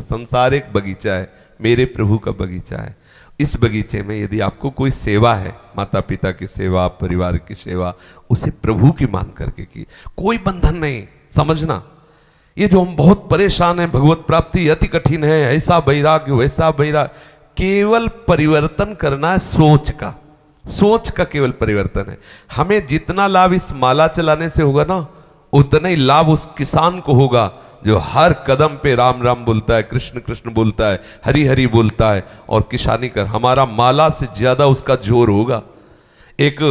संसार एक बगीचा है, मेरे प्रभु का बगीचा है। इस बगीचे में यदि आपको कोई सेवा है, माता पिता की सेवा, परिवार की सेवा, उसे प्रभु की मान करके की, कोई बंधन नहीं। समझना, ये जो हम बहुत परेशान हैं, भगवत प्राप्ति अति कठिन है, ऐसा वैराग्य वैसा वैराग्य, केवल परिवर्तन करना है सोच का, सोच का केवल परिवर्तन है। हमें जितना लाभ इस माला चलाने से होगा ना, उतना ही लाभ उस किसान को होगा जो हर कदम पे राम राम बोलता है, कृष्ण कृष्ण बोलता है, हरि हरि बोलता है और किसानी कर। हमारा माला से ज्यादा उसका जोर होगा। एक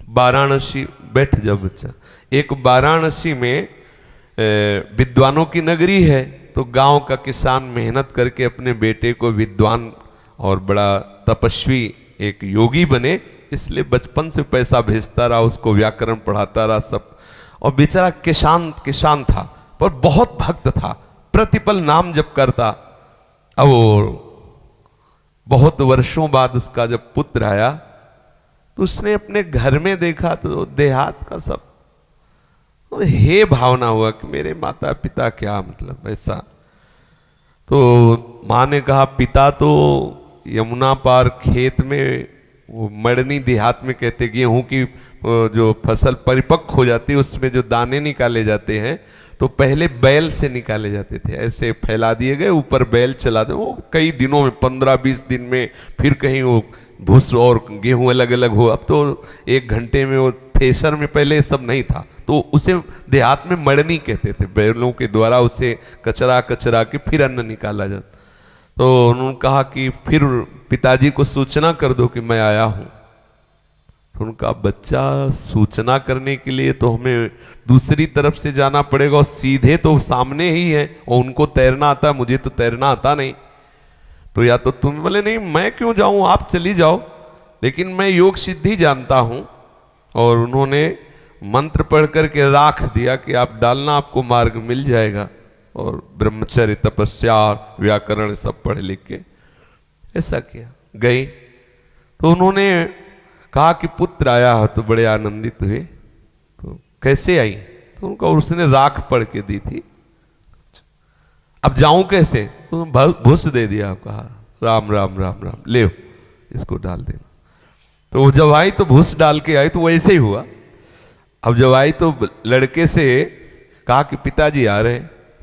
वाराणसी, बैठ जाओ बच्चा, एक वाराणसी में विद्वानों की नगरी है। तो गांव का किसान मेहनत करके अपने बेटे को विद्वान और बड़ा तपस्वी एक योगी बने, इसलिए बचपन से पैसा भेजता रहा, उसको व्याकरण पढ़ाता रहा सब। और बेचारा किसान था पर बहुत भक्त था, प्रतिपल नाम जप करता। अब बहुत वर्षों बाद उसका जब पुत्र आया तो उसने अपने घर में देखा तो देहात का सब, तो हे भावना हुआ कि मेरे माता पिता क्या, मतलब ऐसा। तो माँ ने कहा, पिता तो यमुना पार खेत में, वो मड़नी देहात में कहते, गेहूं की जो फसल परिपक्व हो जाती है उसमें जो दाने निकाले जाते हैं, तो पहले बैल से निकाले जाते थे, ऐसे फैला दिए गए, ऊपर बैल चला दे, वो कई दिनों में 15-20 दिन में फिर कहीं वो भूस और गेहूं अलग अलग हो। अब तो 1 घंटे में वो थ्रेशर में पहले सब नहीं था, तो उसे देहात में मड़नी कहते थे, बैलों के द्वारा उसे कचरा के फिर अन्न निकाला जाता। तो उन्होंने कहा कि फिर पिताजी को सूचना कर दो कि मैं आया हूं। तो उनका बच्चा, सूचना करने के लिए तो हमें दूसरी तरफ से जाना पड़ेगा और सीधे तो सामने ही है, और उनको तैरना आता, मुझे तो तैरना आता नहीं। तो या तो तुम, बोले नहीं मैं क्यों जाऊं, आप चली जाओ, लेकिन मैं योग सिद्धि जानता हूं। और उन्होंने मंत्र पढ़ करके राख दिया कि आप डालना, आपको मार्ग मिल जाएगा। और ब्रह्मचर्य, तपस्या, व्याकरण सब पढ़ लिख के ऐसा किया। गई तो उन्होंने कहा कि पुत्र आया है, तो बड़े आनंदित हुए। तो कैसे आई, तो उनका उसने राख पढ़ के दी थी। अब जाऊं कैसे, तो भूस दे दिया, कहा राम राम राम राम, ले इसको डाल देना। तो जब आई तो भूस डाल के आई, तो वैसे ही हुआ। अब जब आई तो लड़के से कहा कि पिताजी आ रहे।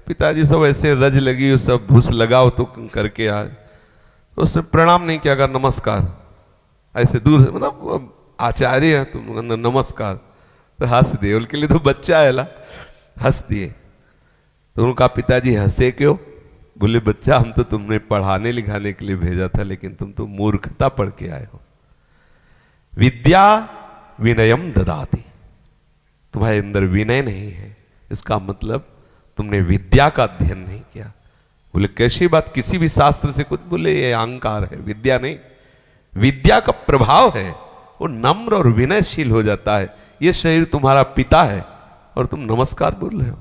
पिताजी सब ऐसे रज लगी, सब भूस लगाओ तो करके आ रहे। तो उसने प्रणाम नहीं किया, कहा नमस्कार, ऐसे दूर, मतलब आचार्य है तुम, नमस्कार। तो हंस दिए, उनके लिए तो बच्चा है ला, हंस दिए। तो उनका पिताजी हंसे क्यों, बोले बच्चा हम तो तुमने पढ़ाने लिखाने के लिए भेजा था, लेकिन तुम तो मूर्खता पढ़ के आए हो। विद्या विनयम ददाति, तुम्हारे अंदर विनय नहीं है, इसका मतलब तुमने विद्या का अध्ययन नहीं किया। बोले कैसी बात, किसी भी शास्त्र से कुछ, बोले ये अहंकार है, विद्या नहीं। विद्या का प्रभाव है, वो नम्र और विनयशील हो जाता है। ये शरीर तुम्हारा पिता है और तुम नमस्कार बोल रहे हो,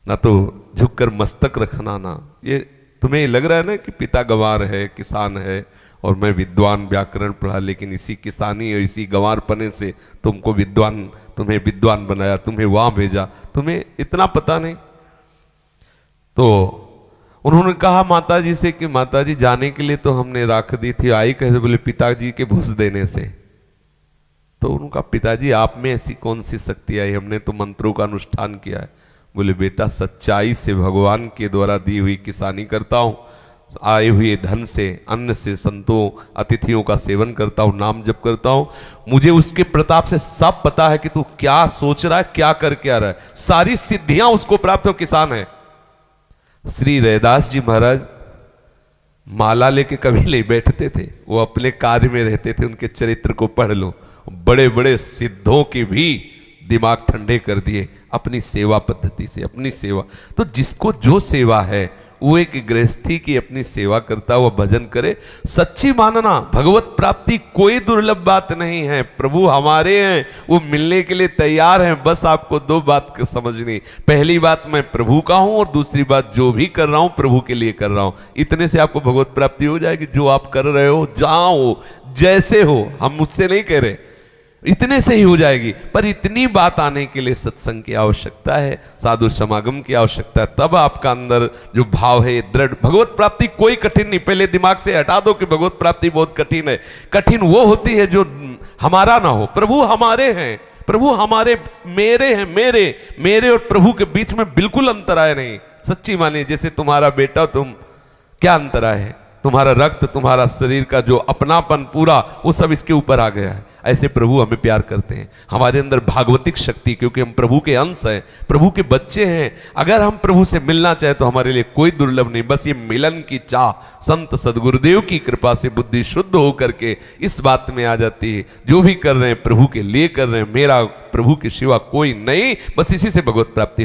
ना तो झुककर मस्तक रखना, ना ये तुम्हें लग रहा है ना कि पिता गंवार है, किसान है, और मैं विद्वान व्याकरण पढ़ा, लेकिन इसी किसानी और इसी गंवारपने से तुमको विद्वान, तुम्हें विद्वान बनाया, तुम्हें वहां भेजा, तुम्हें इतना पता नहीं। तो उन्होंने कहा माताजी से कि माताजी जाने के लिए तो हमने राख दी थी, आई कैसे, बोले पिताजी के भूस देने से। तो उनका पिताजी आप में ऐसी कौन सी शक्ति आई, हमने तो मंत्रों का अनुष्ठान किया है। बोले बेटा सच्चाई से भगवान के द्वारा दी हुई किसानी करता हूँ, आए हुए धन से, अन्न से, संतों अतिथियों का सेवन करता हूँ, नाम जप करता हूँ। मुझे उसके प्रताप से सब पता है कि तू क्या सोच रहा है, क्या करके आ रहा है, सारी सिद्धियां उसको प्राप्त हो, किसान है। श्री रैदास जी महाराज माला लेके कभी नहीं बैठते थे, वो अपने कार्य में रहते थे। उनके चरित्र को पढ़ लो, बड़े बड़े सिद्धों के भी दिमाग ठंडे कर दिए अपनी सेवा पद्धति से, अपनी सेवा। तो जिसको जो सेवा है, वो एक गृहस्थी की अपनी सेवा करता हुआ भजन करे। सच्ची मानना, भगवत प्राप्ति कोई दुर्लभ बात नहीं है, प्रभु हमारे हैं, वो मिलने के लिए तैयार हैं। बस आपको 2 बात समझनी, पहली बात मैं प्रभु का हूं, और दूसरी बात जो भी कर रहा हूं प्रभु के लिए कर रहा हूं। इतने से आपको भगवत प्राप्ति हो जाएगी। जो आप कर रहे हो, जहां हो, जैसे हो, हम मुझसे नहीं कह रहे, इतने से ही हो जाएगी। पर इतनी बात आने के लिए सत्संग की आवश्यकता है, साधु समागम की आवश्यकता है, तब आपका अंदर जो भाव है दृढ़। भगवत प्राप्ति कोई कठिन नहीं, पहले दिमाग से हटा दो कि भगवत प्राप्ति बहुत कठिन है। कठिन वो होती है जो हमारा ना हो। प्रभु हमारे हैं, प्रभु हमारे, मेरे हैं, मेरे और प्रभु के बीच में बिल्कुल अंतराय नहीं। सच्ची मानिए, जैसे तुम्हारा बेटा, तुम, क्या अंतराय है? तुम्हारा रक्त, तुम्हारा शरीर का जो अपनापन पूरा, वो सब इसके ऊपर आ गया है। ऐसे प्रभु हमें प्यार करते हैं। हमारे अंदर भागवतिक शक्ति, क्योंकि हम प्रभु के अंश हैं, प्रभु के बच्चे हैं। अगर हम प्रभु से मिलना चाहे तो हमारे लिए कोई दुर्लभ नहीं। बस ये मिलन की चाह संत सदगुरुदेव की कृपा से बुद्धि शुद्ध होकर के इस बात में आ जाती है, जो भी कर रहे हैं प्रभु के लिए कर रहे हैं, मेरा प्रभु के सिवा कोई नहीं। बस इसी से भगवत प्राप्ति